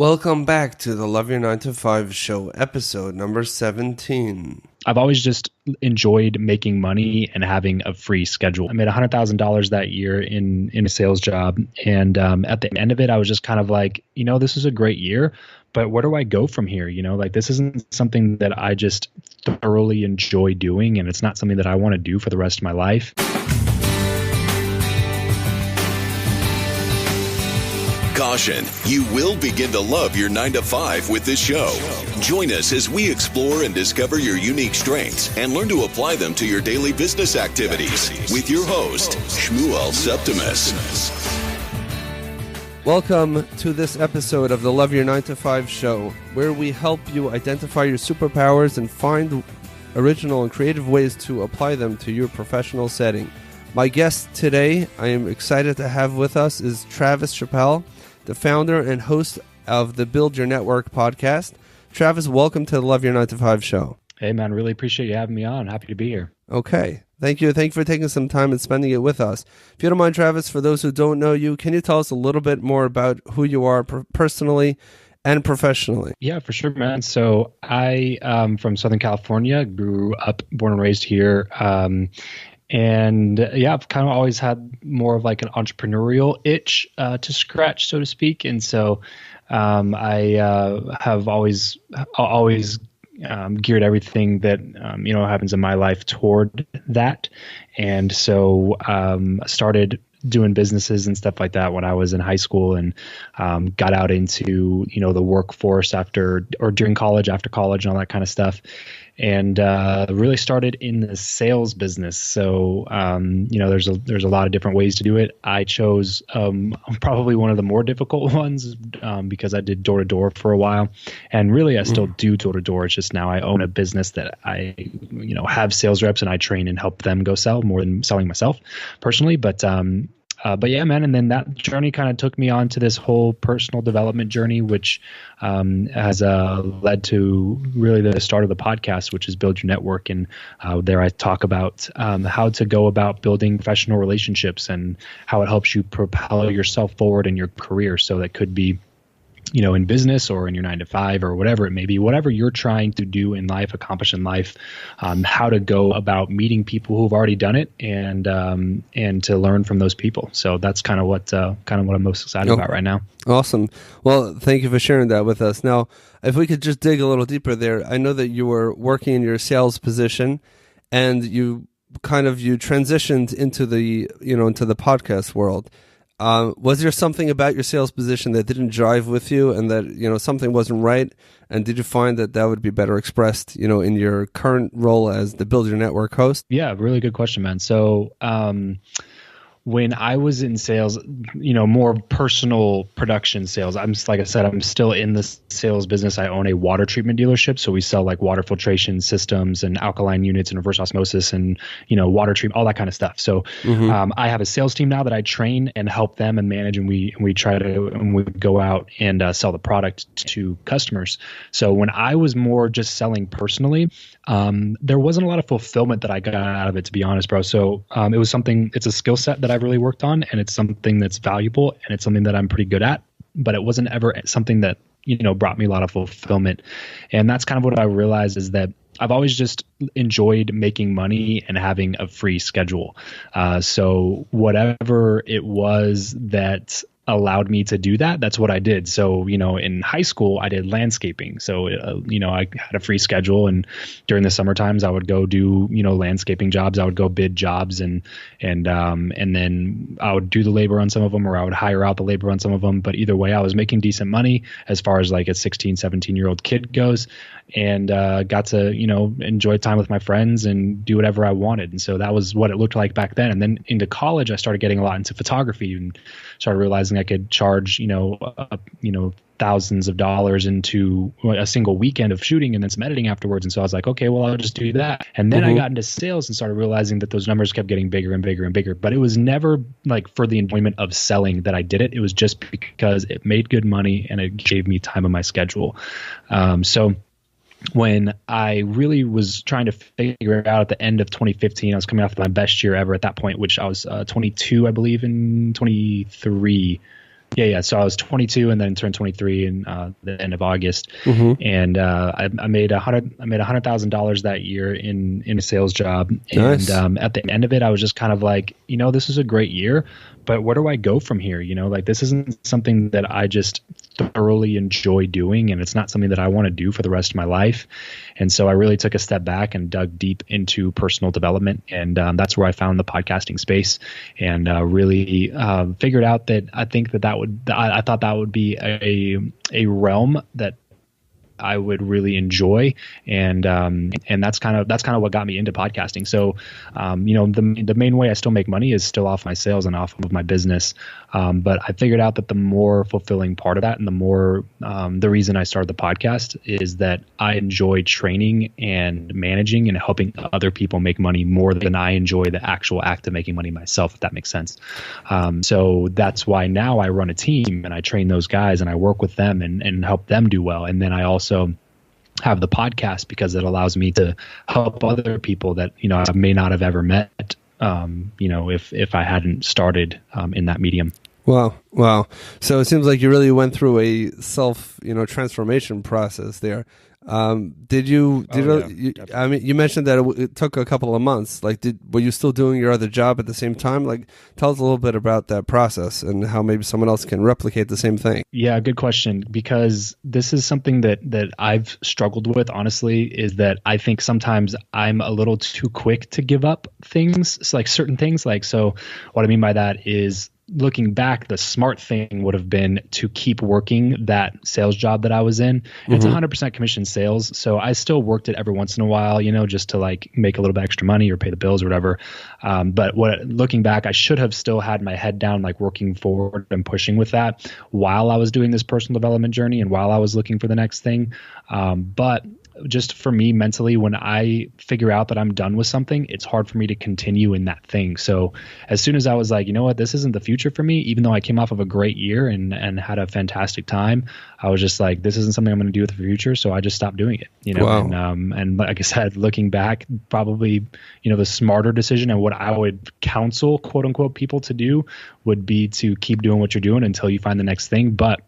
Welcome back to the Love Your 9 to 5 show, episode number 17. I've always just enjoyed making money and having a free schedule. I made $100,000 that year in a sales job. And at the end of it, I was just kind of like, this is a great year, but where do I go from here? This isn't something that I just thoroughly enjoy doing. And it's not something that I want to do for the rest of my life. Caution, you will begin to love your 9 to 5 with this show. Join us as we explore and discover your unique strengths and learn to apply them to your daily business activities with your host, Shmuel Septimus. Welcome to this episode of the Love Your 9 to 5 show, where we help you identify your superpowers and find original and creative ways to apply them to your professional setting. My guest today, I am excited to have with us, is Travis Chappell, the founder and host of the Build Your Network podcast. Travis, welcome to the Love Your 9 to 5 show. Hey, man, really appreciate you having me on. Happy to be here. Okay. Thank you. Thank you for taking some time and spending it with us. If you don't mind, Travis, for those who don't know you, can you tell us a little bit more about who you are personally and professionally? Yeah, for sure, man. So I am from Southern California, grew up, born and raised here. I've kind of always had more of like an entrepreneurial itch to scratch, so to speak. And so I have always geared everything that, happens in my life toward that. And so I started doing businesses and stuff like that when I was in high school and got out into, the workforce during college, after college and all that kind of stuff. And really started in the sales business. So, there's a lot of different ways to do it. I chose probably one of the more difficult ones because I did door-to-door for a while. And really, I still do door-to-door. It's just now I own a business that I, have sales reps and I train and help them go sell more than selling myself personally. But yeah, man. And then that journey kind of took me on to this whole personal development journey, which has led to really the start of the podcast, which is Build Your Network. And there I talk about how to go about building professional relationships and how it helps you propel yourself forward in your career. So that could be, in business or in your 9 to 5 or whatever it may be, whatever you're trying to do in life, accomplish in life, how to go about meeting people who've already done it and to learn from those people. So that's kind of what I'm most excited about right now. Awesome. Well, thank you for sharing that with us. Now, if we could just dig a little deeper there, I know that you were working in your sales position and you transitioned into the podcast world. Was there something about your sales position that didn't jive with you and that, something wasn't right? And did you find that would be better expressed, in your current role as the Build Your Network host? Yeah, really good question, man. So, when I was in sales, more personal production sales, like I said, I'm still in the sales business. I own a water treatment dealership. So we sell like water filtration systems and alkaline units and reverse osmosis and, water treatment, all that kind of stuff. So I have a sales team now that I train and help them and manage. And we go out and sell the product to customers. So when I was more just selling personally, there wasn't a lot of fulfillment that I got out of it, to be honest, bro. So it's a skill set that I've really worked on, and it's something that's valuable and it's something that I'm pretty good at, but it wasn't ever something that, brought me a lot of fulfillment. And that's kind of what I realized is that I've always just enjoyed making money and having a free schedule. So whatever it was that allowed me to do that, that's what I did. So, in high school, I did landscaping. So, I had a free schedule, and during the summer times, I would go do, landscaping jobs. I would go bid jobs and then I would do the labor on some of them, or I would hire out the labor on some of them. But either way, I was making decent money as far as like a 16, 17-year-old kid goes, and got to, enjoy time with my friends and do whatever I wanted. And so that was what it looked like back then. And then into college, I started getting a lot into photography and started realizing I could charge, thousands of dollars into a single weekend of shooting and then some editing afterwards. And so I was like, okay, well, I'll just do that. And then I got into sales and started realizing that those numbers kept getting bigger and bigger and bigger. But it was never like for the enjoyment of selling that I did it. It was just because it made good money and it gave me time on my schedule. So when I really was trying to figure it out at the end of 2015, I was coming off my best year ever at that point, which I was 22, I believe, in 23. Yeah. So I was 22 and then turned 23 in the end of August, Mm-hmm. and I made $100,000 that year in a sales job. Nice. And at the end of it, I was just kind of like, this is a great year, but where do I go from here? Like this isn't something that I just thoroughly enjoy doing, and it's not something that I want to do for the rest of my life. And so I really took a step back and dug deep into personal development, and that's where I found the podcasting space, and really figured out that I think I thought that would be a realm that I would really enjoy, and that's kind of what got me into podcasting. So, the main way I still make money is still off my sales and off of my business. But I figured out that the more fulfilling part of that, and the more the reason I started the podcast is that I enjoy training and managing and helping other people make money more than I enjoy the actual act of making money myself, if that makes sense. So that's why now I run a team and I train those guys and I work with them and help them do well. And then I also have the podcast because it allows me to help other people that I may not have ever met if I hadn't started in that medium. Wow. So it seems like you really went through a self transformation process there. Did you? I mean, you mentioned that it took a couple of months. Like, were you still doing your other job at the same time? Like, tell us a little bit about that process and how maybe someone else can replicate the same thing. Yeah, good question. Because this is something that I've struggled with. Honestly, is that I think sometimes I'm a little too quick to give up things, like certain things. Like, so what I mean by that is, looking back, the smart thing would have been to keep working that sales job that I was in. It's 100% commission sales. So I still worked it every once in a while, just to like make a little bit extra money or pay the bills or whatever. But looking back, I should have still had my head down, like working forward and pushing with that while I was doing this personal development journey and while I was looking for the next thing. But just for me mentally, when I figure out that I'm done with something, it's hard for me to continue in that thing. So as soon as I was like, you know what, this isn't the future for me, even though I came off of a great year and had a fantastic time, I was just like, this isn't something I'm going to do with the future. So I just stopped doing it, Wow. And like I said, looking back, probably, the smarter decision and what I would counsel, quote unquote, people to do would be to keep doing what you're doing until you find the next thing. But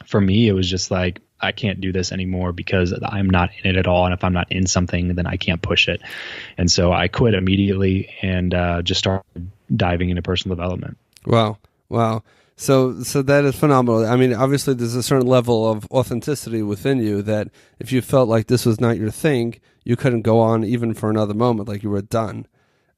for me, it was just like, I can't do this anymore because I'm not in it at all. And if I'm not in something, then I can't push it. And so I quit immediately and just started diving into personal development. Wow. So that is phenomenal. I mean, obviously there's a certain level of authenticity within you that if you felt like this was not your thing, you couldn't go on even for another moment, like you were done.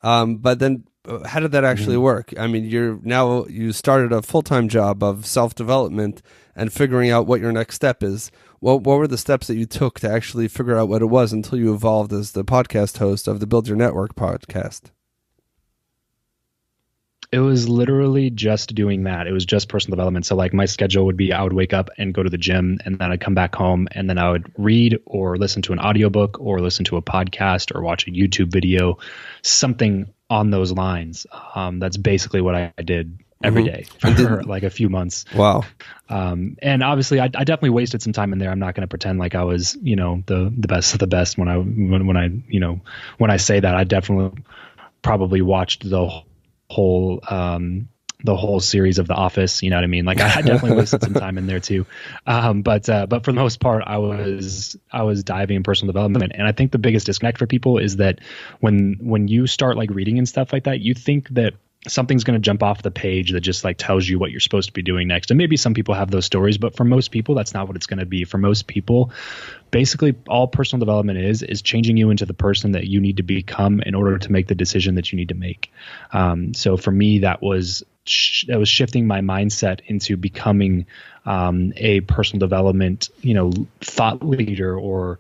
But then how did that actually work? I mean, you started a full-time job of self-development and figuring out what your next step is. What were the steps that you took to actually figure out what it was until you evolved as the podcast host of the Build Your Network podcast? It was literally just doing that. It was just personal development. So like my schedule would be, I would wake up and go to the gym, and then I'd come back home, and then I would read or listen to an audiobook or listen to a podcast or watch a YouTube video, something on those lines. That's basically what I did every day for like a few months. Wow. And obviously I definitely wasted some time in there. I'm not going to pretend like I was, the best of the best when I say that. I definitely probably watched the whole series of The Office, you know what I mean? Like I definitely wasted some time in there too. But for the most part, I was diving in personal development. And I think the biggest disconnect for people is that when you start like reading and stuff like that, you think that something's going to jump off the page that just like tells you what you're supposed to be doing next. And maybe some people have those stories, but for most people, that's not what it's going to be. For most people, basically all personal development is changing you into the person that you need to become in order to make the decision that you need to make. So for me, that was shifting my mindset into becoming a personal development, thought leader or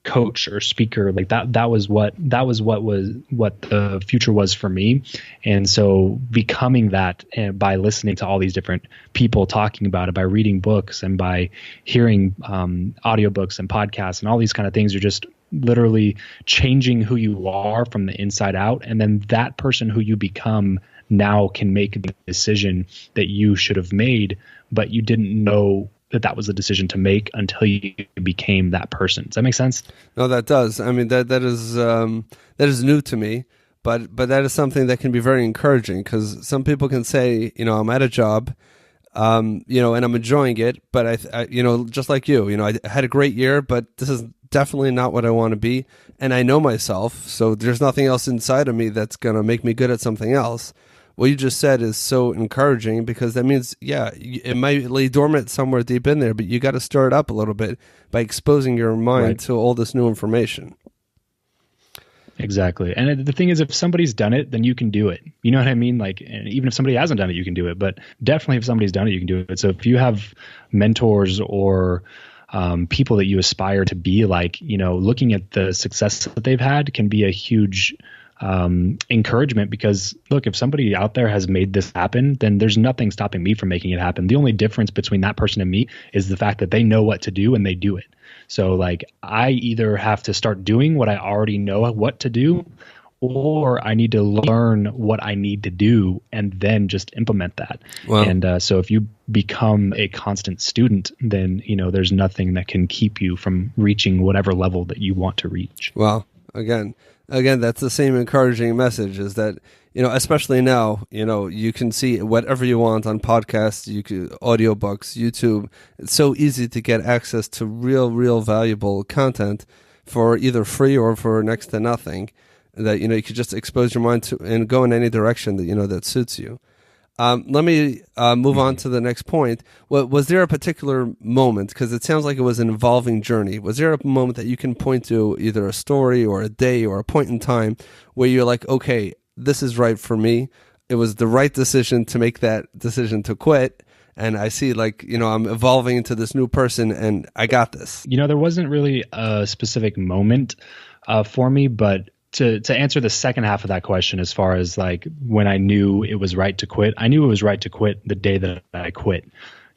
coach or speaker. Like that was what the future was for me. And so becoming that by listening to all these different people talking about it, by reading books and by hearing audiobooks and podcasts and all these kind of things, you're just literally changing who you are from the inside out. And then that person who you become now can make the decision that you should have made, but you didn't know that was a decision to make until you became that person. Does that make sense? No, that does. I mean, that is new to me, but that is something that can be very encouraging, because some people can say, I'm at a job, and I'm enjoying it. But just like you, I had a great year, but this is definitely not what I want to be. And I know myself, so there's nothing else inside of me that's going to make me good at something else. What you just said is so encouraging, because that means, it might lay dormant somewhere deep in there, but you got to stir it up a little bit by exposing your mind to all this new information. Exactly. And the thing is, if somebody's done it, then you can do it. You know what I mean? Like, and even if somebody hasn't done it, you can do it. But definitely if somebody's done it, you can do it. So if you have mentors or people that you aspire to be like, looking at the success that they've had can be a huge encouragement, because look, if somebody out there has made this happen, then there's nothing stopping me from making it happen. The only difference between that person and me is the fact that they know what to do and they do it. So like, I either have to start doing what I already know what to do, or I need to learn what I need to do and then just implement that. Wow. And so if you become a constant student, then, there's nothing that can keep you from reaching whatever level that you want to reach. Well, again, that's the same encouraging message, is that, especially now, you can see whatever you want on podcasts, audiobooks, YouTube. It's so easy to get access to real valuable content for either free or for next to nothing, that, you could just expose your mind to and go in any direction that, that suits you. Let me move on to the next point. Was there a particular moment, because it sounds like it was an evolving journey, was there a moment that you can point to, either a story or a day or a point in time, where you're like, okay, this is right for me. It was the right decision to make that decision to quit. And I see, like, I'm evolving into this new person and I got this. There wasn't really a specific moment for me, but to answer the second half of that question, as far as like when I knew it was right to quit, I knew it was right to quit the day that I quit.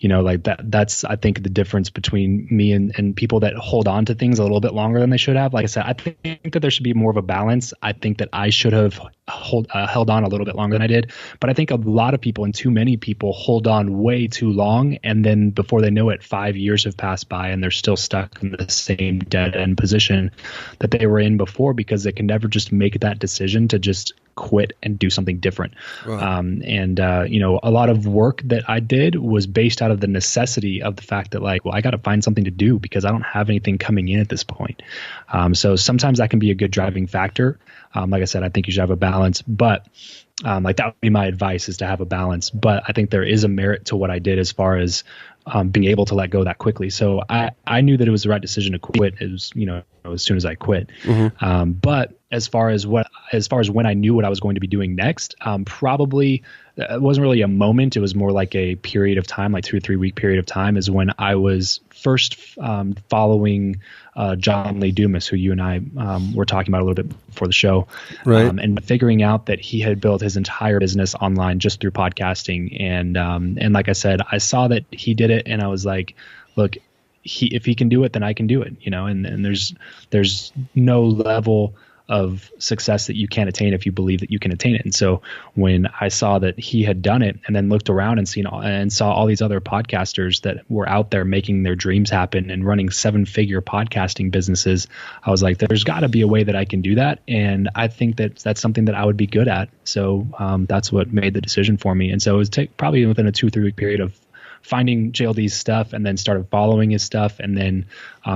Like that's, I think, the difference between me and people that hold on to things a little bit longer than they should have. Like I said, I think that there should be more of a balance. I think that I should have held on a little bit longer than I did. But I think a lot of people, and too many people, hold on way too long. And then before they know it, 5 years have passed by and they're still stuck in the same dead end position that they were in before, because they can never just make that decision to just quit and do something different. Wow. A lot of work that I did was based out of the necessity of the fact that, like, well, I got to find something to do because I don't have anything coming in at this point. So sometimes that can be a good driving factor. Like I said, I think you should have a balance, but like that would be my advice, is to have a balance. But I think there is a merit to what I did as far as being able to let go that quickly. So I knew that it was the right decision to quit. It was, as soon as I quit. Mm-hmm. But as far as when I knew what I was going to be doing next, probably it wasn't really a moment. It was more like a period of time, like 2 or 3 week period of time, is when I was first following John Lee Dumas, who you and I were talking about a little bit before the show, right? And figuring out that he had built his entire business online just through podcasting. And like I said, I saw that he did it, and I was like, look, if he can do it, then I can do it, and there's no level of success that you can't attain if you believe that you can attain it. And so when I saw that he had done it, and then looked around and saw all these other podcasters that were out there making their dreams happen and running 7-figure podcasting businesses, I was like, there's got to be a way that I can do that. And I think that that's something that I would be good at. So that's what made the decision for me. And so it was probably within a 2 or 3 week period of finding JLD's stuff, and then started following his stuff, and then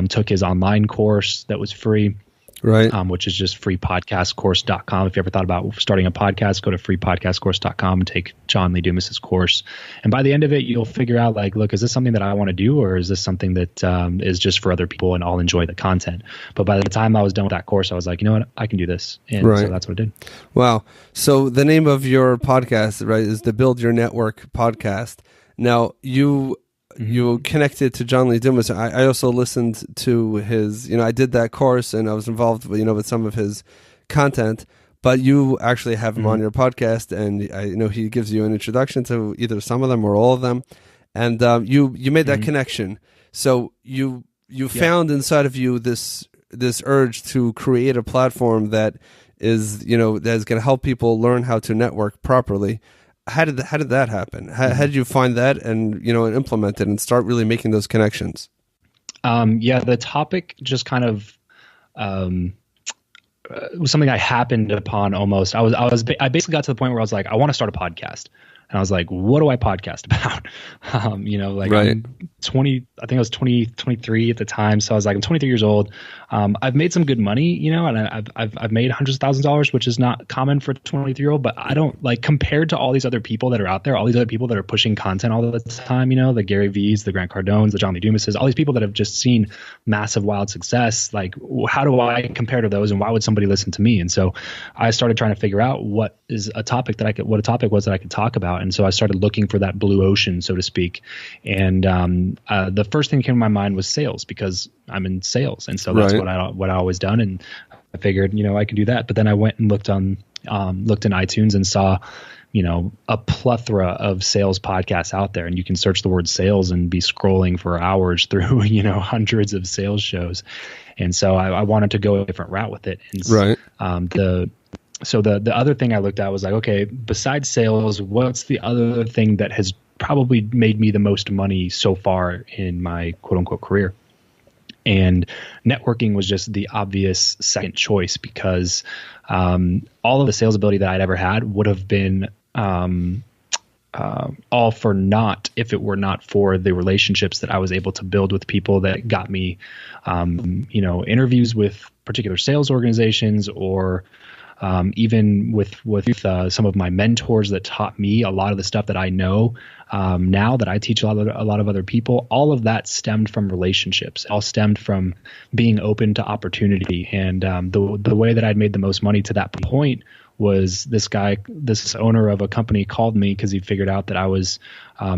took his online course that was free. Right. Which is just freepodcastcourse.com. If you ever thought about starting a podcast, go to freepodcastcourse.com and take John Lee Dumas's course. And by the end of it, you'll figure out, like, look, is this something that I want to do, or is this something that is just for other people and I'll enjoy the content? But by the time I was done with that course, I was like, you know what, I can do this. And so that's what I did. Wow. So the name of your podcast, right, is the Build Your Network podcast. Now, you connected to John Lee Dumas. I also listened to his, I did that course, and I was involved, with some of his content, but you actually have him on your podcast, and I know he gives you an introduction to either some of them or all of them. And you made that connection. So you found inside of you this urge to create a platform that is, that is going to help people learn how to network properly. How did that happen? How did you find that and and implement it and start really making those connections? The topic just kind of was something I happened upon almost. I basically got to the point where I was like, I want to start a podcast. And I was like, what do I podcast about? Like Right. I'm 20, I think I was 23 at the time. So I was like, I'm 23 years old. I've made some good money, and I've made hundreds of thousands of dollars, which is not common for a 23-year-old, but I don't like, compared to all these other people that are out there, all these other people that are pushing content all the time, the Gary V's, the Grant Cardones, the John Lee Dumases, all these people that have just seen massive, wild success. Like, how do I compare to those, and why would somebody listen to me? And so I started trying to figure out what a topic was that I could talk about. And so I started looking for that blue ocean, so to speak. And the first thing that came to my mind was sales, because I'm in sales. And so that's Right. what I always done. And I figured, I could do that. But then I went and looked in iTunes and saw, a plethora of sales podcasts out there, and you can search the word sales and be scrolling for hours through, hundreds of sales shows. And so I wanted to go a different route with it. And Right. the other thing I looked at was like, okay, besides sales, what's the other thing that has probably made me the most money so far in my quote unquote career? And networking was just the obvious second choice, because all of the sales ability that I'd ever had would have been all for naught if it were not for the relationships that I was able to build with people that got me, interviews with particular sales organizations, or even with some of my mentors that taught me a lot of the stuff that I know now that I teach a lot of other people. All of that stemmed from relationships. All stemmed from being open to opportunity. And the way that I'd made the most money to that point was this owner of a company called me because he figured out that I was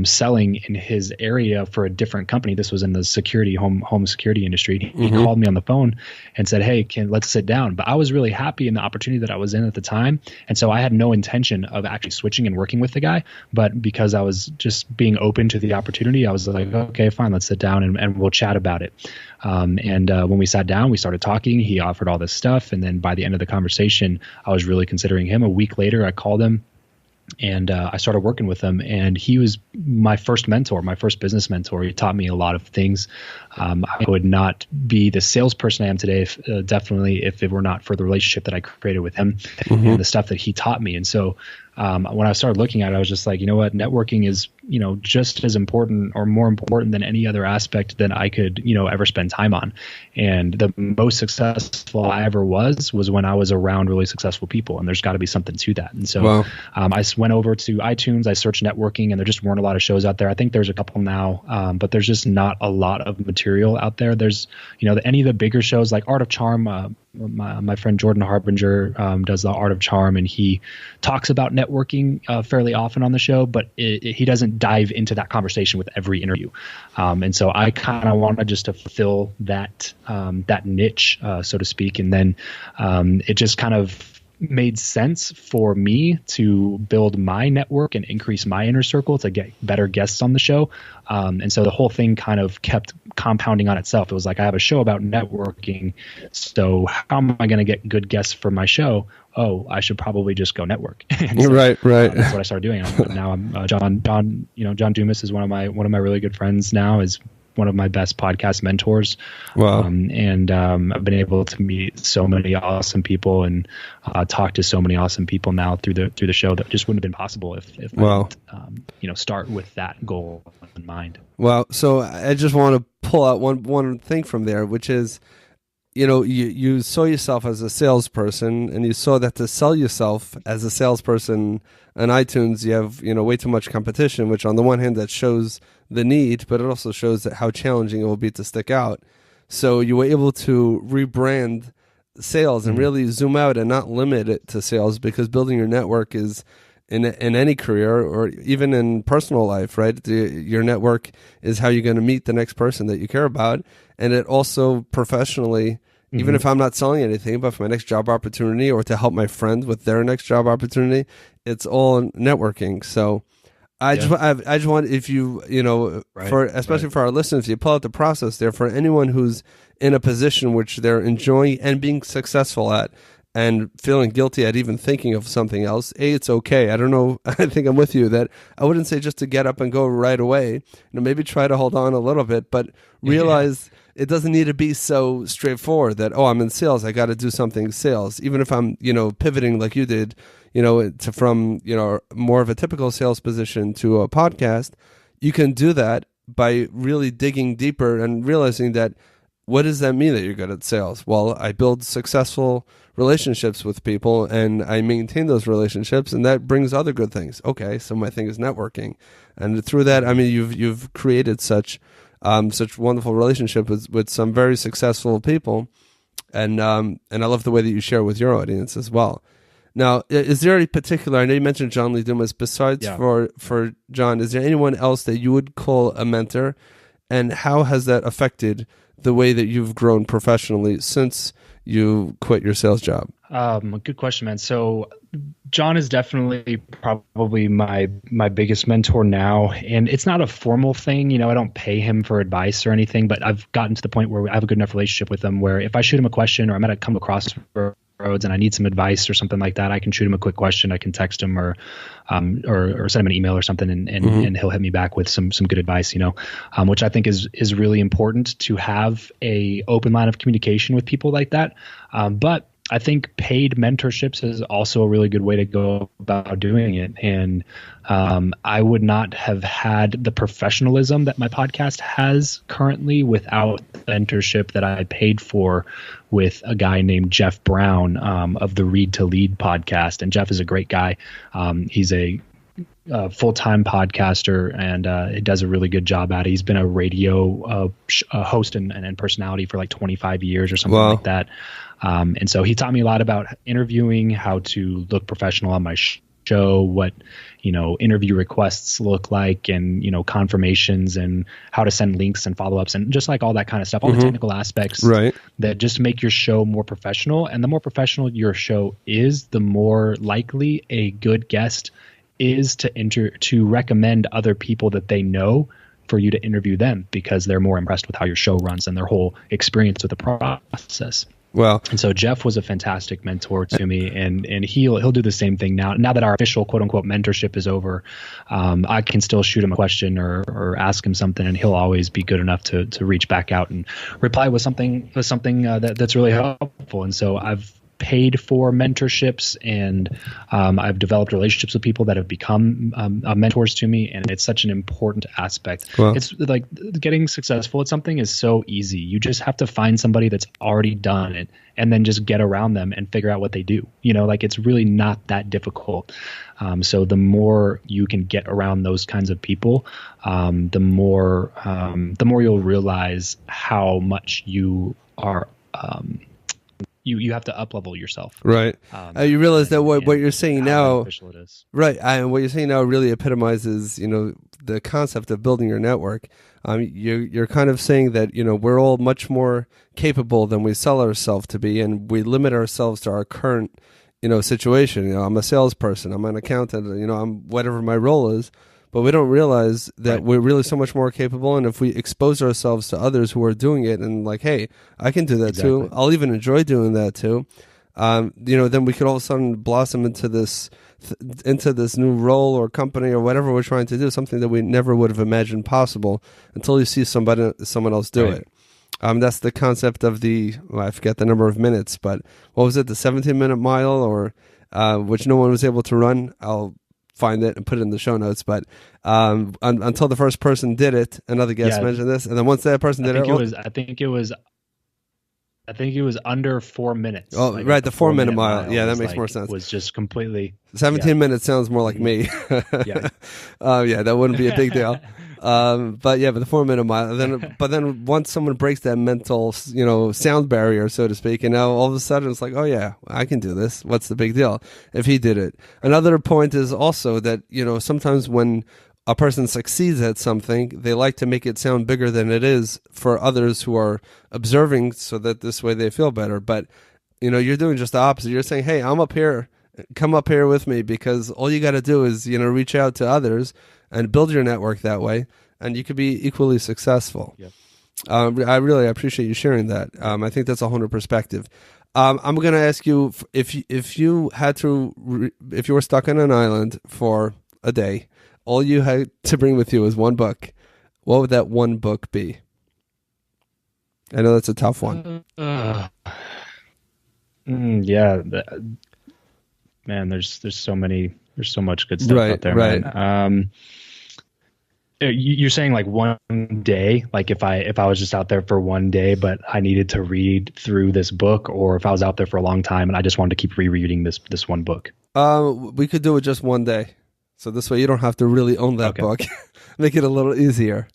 selling in his area for a different company. This was in the home security industry. He called me on the phone and said, hey, let's sit down. But I was really happy in the opportunity that I was in at the time. And so I had no intention of actually switching and working with the guy. But because I was just being open to the opportunity, I was like, okay, fine, let's sit down and we'll chat about it. When we sat down, we started talking. He offered all this stuff. And then by the end of the conversation, I was really considering him. A week later, I called him. And I started working with him, and he was my first mentor, my first business mentor. He taught me a lot of things. I would not be the salesperson I am today, definitely, if it were not for the relationship that I created with him and the stuff that he taught me. And so when I started looking at it, I was just like, you know what, networking is, just as important or more important than any other aspect that I could, ever spend time on. And the most successful I ever was when I was around really successful people. And there's got to be something to that. And so I went over to iTunes, I searched networking, and there just weren't a lot of shows out there. I think there's a couple now, but there's just not a lot of material out there. There's, any of the bigger shows like Art of Charm, my friend Jordan Harbinger does the Art of Charm, and he talks about networking fairly often on the show, but he doesn't dive into that conversation with every interview. And so I kind of wanted just to fulfill that niche, so to speak. And then it just kind of made sense for me to build my network and increase my inner circle to get better guests on the show. And so the whole thing kind of kept compounding on itself. It was like, I have a show about networking, so how am I going to get good guests for my show? Oh, I should probably just go network. So, right. That's what I started doing. Now I'm John Dumas is one of my really good friends now, is one of my best podcast mentors. Wow. I've been able to meet so many awesome people and talk to so many awesome people now through the show that just wouldn't have been possible if I didn't, start with that goal in mind. Well, so I just want to pull out one thing from there, which is, you saw yourself as a salesperson, and you saw that to sell yourself as a salesperson on iTunes, you have, way too much competition, which on the one hand that shows the need, but it also shows that how challenging it will be to stick out. So you were able to rebrand sales and really zoom out and not limit it to sales, because building your network is in any career or even in personal life, right? Your network is how you're going to meet the next person that you care about. And it also professionally, even if I'm not selling anything, but for my next job opportunity or to help my friend with their next job opportunity, it's all networking. So I just want, if you, especially for our listeners, you pull out the process there for anyone who's in a position which they're enjoying and being successful at and feeling guilty at even thinking of something else. It's okay. I don't know. I think I'm with you that I wouldn't say just to get up and go right away. Maybe try to hold on a little bit, but realize it doesn't need to be so straightforward that, I'm in sales, I got to do something sales. Even if I'm, pivoting like you did, from more of a typical sales position to a podcast, you can do that by really digging deeper and realizing that, what does that mean that you're good at sales? Well, I build successful relationships with people and I maintain those relationships, and that brings other good things. Okay, so my thing is networking, and through that, I mean, you've created such wonderful relationship with some very successful people, and I love the way that you share with your audience as well. Now, is there any particular, I know you mentioned John Lee Dumas, besides for John, is there anyone else that you would call a mentor, and how has that affected the way that you've grown professionally since you quit your sales job? Good question, man. So John is definitely probably my biggest mentor now, and it's not a formal thing. I don't pay him for advice or anything, but I've gotten to the point where I have a good enough relationship with him where if I shoot him a question or I'm going to come across roads and I need some advice or something like that, I can shoot him a quick question. I can text him or send him an email or something, and he'll hit me back with some good advice, which I think is really important, to have a open line of communication with people like that. But I think paid mentorships is also a really good way to go about doing it. And I would not have had the professionalism that my podcast has currently without the mentorship that I paid for with a guy named Jeff Brown of the Read to Lead podcast. And Jeff is a great guy. He's a full-time podcaster, and he does a really good job at it. He's been a radio host and personality for like 25 years or something like that. And so he taught me a lot about interviewing, how to look professional on my show, what, interview requests look like, and, confirmations, and how to send links and follow-ups, and just like all that kind of stuff, all the technical aspects that just make your show more professional. And the more professional your show is, the more likely a good guest is to recommend other people that they know for you to interview them, because they're more impressed with how your show runs and their whole experience with the process. Well, and so Jeff was a fantastic mentor to me, and he'll do the same thing now. Now that our official quote unquote mentorship is over, I can still shoot him a question or ask him something, and he'll always be good enough to reach back out and reply with something that's really helpful. And so I've paid for mentorships, and I've developed relationships with people that have become mentors to me, and it's such an important aspect. Well, it's like getting successful at something is so easy. You just have to find somebody that's already done it, and then just get around them and figure out what they do. It's really not that difficult. So the more you can get around those kinds of people, the more you'll realize how much you are you have to up-level yourself. Right. You realize that what you're saying now, it is. Right. And what you're saying now really epitomizes, the concept of building your network. You're kind of saying that, we're all much more capable than we sell ourselves to be, and we limit ourselves to our current, situation. I'm a salesperson, I'm an accountant, I'm whatever my role is. But we don't realize that we're really so much more capable, and if we expose ourselves to others who are doing it, and like, hey, I can do that too. I'll even enjoy doing that too. Then we could all of a sudden blossom into this new role or company or whatever we're trying to do, something that we never would have imagined possible until you see someone else do it. That's the concept of I forget the number of minutes, but what was it, the 17-minute mile, or which no one was able to run? I'll find it and put it in the show notes, but until the first person did it, another guest mentioned this, and then once that person did it, I think it was under 4 minutes. Oh, like right, the 4-minute mile. Yeah, that makes more sense. Was just completely 17 minutes sounds more like me. Yeah, that wouldn't be a big deal. But the 4-minute mile. But then once someone breaks that mental, sound barrier, so to speak, and now all of a sudden it's like, oh yeah, I can do this. What's the big deal if he did it? Another point is also that sometimes when a person succeeds at something, they like to make it sound bigger than it is for others who are observing, so that this way they feel better. But you're doing just the opposite. You're saying, hey, I'm up here, come up here with me, because all you got to do is reach out to others and build your network that way, and you could be equally successful. Yep. I really appreciate you sharing that. I think that's a whole new perspective. I'm going to ask you, if you were stuck on an island for a day, all you had to bring with you is one book, what would that one book be? I know that's a tough one. Yeah. man, there's so much good stuff out there, right. man. You're saying like one day, like if I was just out there for one day, but I needed to read through this book, or if I was out there for a long time and I just wanted to keep rereading this one book. We could do it just one day. So this way you don't have to really own that book. Make it a little easier.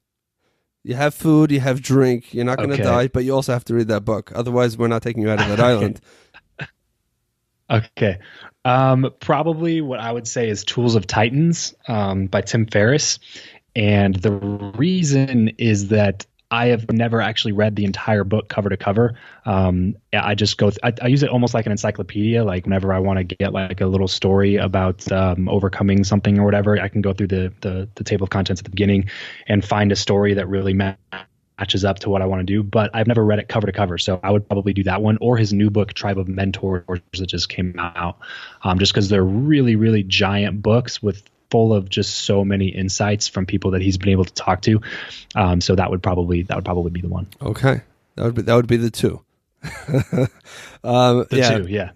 You have food, you have drink, you're not going to die, but you also have to read that book. Otherwise, we're not taking you out of that island. Okay. Probably what I would say is Tools of Titans by Tim Ferriss. And the reason is that I have never actually read the entire book cover to cover. I just I use it almost like an encyclopedia. Like whenever I want to get like a little story about overcoming something or whatever, I can go through the table of contents at the beginning and find a story that really matches up to what I want to do. But I've never read it cover to cover. So I would probably do that one, or his new book, Tribe of Mentors, that just came out, just because they're really, really giant books full of just so many insights from people that he's been able to talk to. So that would probably be the one. Okay. That would be the two. Two, yeah.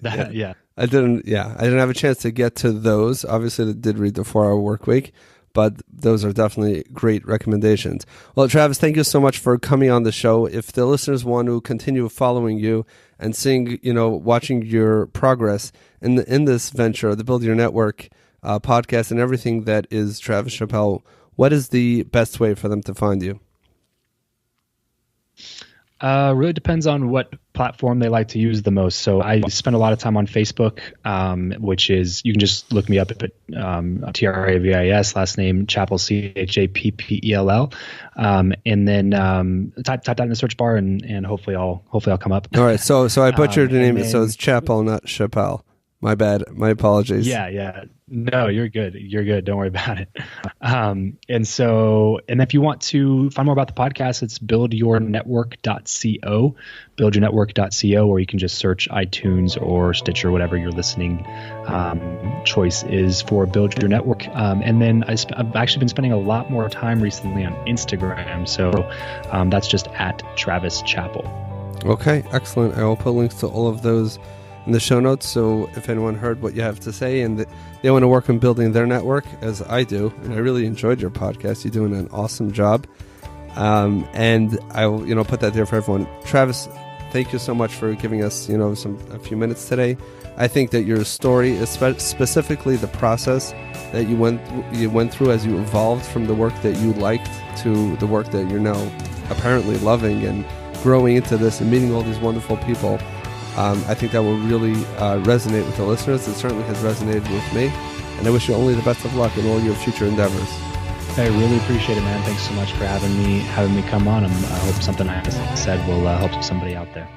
I didn't have a chance to get to those. Obviously I did read the 4-Hour Workweek, but those are definitely great recommendations. Well, Travis, thank you so much for coming on the show. If the listeners want to continue following you and seeing, watching your progress in this venture, the Build Your Network podcast and everything that is Travis Chappell, what is the best way for them to find you? Really depends on what platform they like to use the most. So I spend a lot of time on Facebook, which is, you can just look me up at Travis, last name Chappell, Chappell. And then type that in the search bar and hopefully I'll come up. All right. So I butchered your name. So it's Chappell, not Chappell. My bad. My apologies. Yeah. No, you're good. Don't worry about it. And if you want to find more about the podcast, it's buildyournetwork.co, or you can just search iTunes or Stitcher, whatever your listening choice is for Build Your Network. And then I've actually been spending a lot more time recently on Instagram. So that's just at Travis Chappell. Okay, excellent. I will put links to all of those in the show notes, so if anyone heard what you have to say and they want to work on building their network, as I do, and I really enjoyed your podcast, you're doing an awesome job, and I will put that there for everyone. Travis, thank you so much for giving us a few minutes today. I think that your story, specifically the process that you went through as you evolved from the work that you liked to the work that you're now apparently loving and growing into this and meeting all these wonderful people, I think that will really resonate with the listeners. It certainly has resonated with me, and I wish you only the best of luck in all your future endeavors. I really appreciate it, man. Thanks so much for having me come on. I hope something I said will help somebody out there.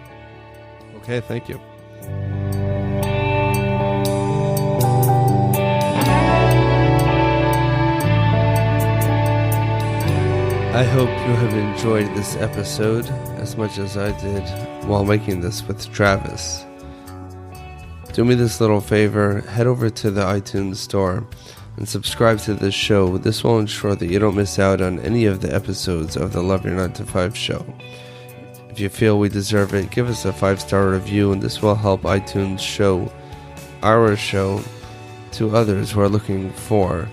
Okay, thank you. I hope you have enjoyed this episode as much as I did while making this with Travis. Do me this little favor, head over to the iTunes store and subscribe to this show. This will ensure that you don't miss out on any of the episodes of the Love Your 9 to 5 show. If you feel we deserve it, give us a 5-star review, and this will help iTunes show our show to others who are looking for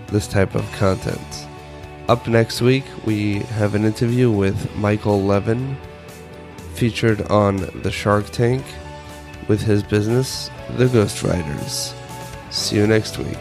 this type of content. Up next week, we have an interview with Michael Levin, featured on the Shark Tank with his business, The Ghostwriters. See you next week.